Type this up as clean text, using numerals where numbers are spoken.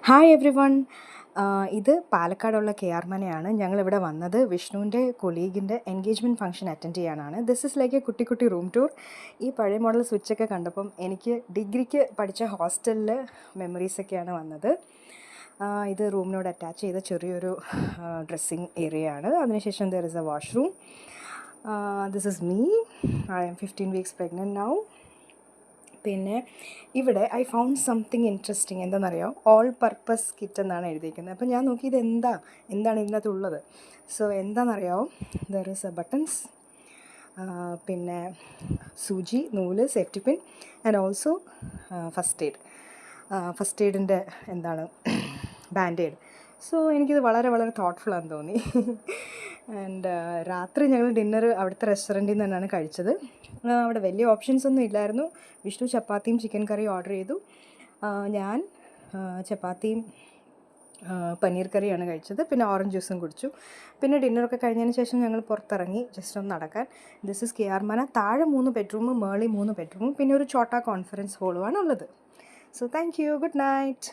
Hi every one. ഇത് പാലക്കാടുള്ള K R മനയാണ്. ഞങ്ങളിവിടെ വന്നത് വിഷ്ണുവിൻ്റെ കൊളീഗിൻ്റെ എൻഗേജ്മെൻറ്റ് ഫംഗ്ഷൻ അറ്റൻഡ് ചെയ്യാനാണ്. ദിസ് ഇസ് ലൈക്ക് എ കുട്ടി കുട്ടി റൂം ടൂർ. ഈ പഴയ മോഡൽ സ്വിച്ചൊക്കെ കണ്ടപ്പം എനിക്ക് ഡിഗ്രിക്ക് പഠിച്ച ഹോസ്റ്റലിൽ മെമ്മറീസൊക്കെയാണ് വന്നത്. ഇത് റൂമിനോട് അറ്റാച്ച് ചെയ്ത ചെറിയൊരു ഡ്രസ്സിങ് ഏരിയ ആണ്. അതിനുശേഷം there is a washroom. This is me. I am 15 weeks pregnant now. പിന്നെ ഇവിടെ ഐ ഫൗണ്ട് സംതിങ് ഇൻട്രസ്റ്റിംഗ്. എന്താണെന്നറിയോ? ഓൾ പർപ്പസ് കിറ്റ് എന്നാണ് എഴുതിയിരിക്കുന്നത്. അപ്പോൾ ഞാൻ നോക്കി എന്താണ് ഇതിനകത്തുള്ളത്. സോ എന്താണെന്നറിയോ? ദർ ഇസ് എ ബട്ടൺസ്, പിന്നെ സൂചി, നൂല്, safety pin and also first എയ്ഡിൻ്റെ ബാൻഡേഡ്. സോ എനിക്കിത് വളരെ വളരെ തോട്ട്ഫുള്ളാന്ന് തോന്നി. ആൻഡ് രാത്രി ഞങ്ങൾ ഡിന്നർ അവിടുത്തെ റെസ്റ്റോറൻറ്റിൽ നിന്ന് തന്നെയാണ് കഴിച്ചത്. അവിടെ വലിയ ഓപ്ഷൻസ് ഒന്നും ഇല്ലായിരുന്നു. വിഷ്ണു ചപ്പാത്തിയും ചിക്കൻ കറിയും ഓർഡർ ചെയ്തു. ഞാൻ ചപ്പാത്തിയും പനീർ കറിയാണ് കഴിച്ചത്. പിന്നെ ഓറഞ്ച് ജ്യൂസും കുടിച്ചു. പിന്നെ ഡിന്നറൊക്കെ കഴിഞ്ഞതിന് ശേഷം ഞങ്ങൾ പുറത്തിറങ്ങി ജസ്റ്റ് ഒന്ന് നടക്കാൻ. ദിസ് ഇസ് കെ ആർ മന. താഴെ 3 ബെഡ്റൂമും മേളിൽ 3 ബെഡ്റൂമും പിന്നെ ഒരു ചോട്ടാ കോൺഫറൻസ് ഹോളുമാണ് ഉള്ളത്. So thank you. Good night.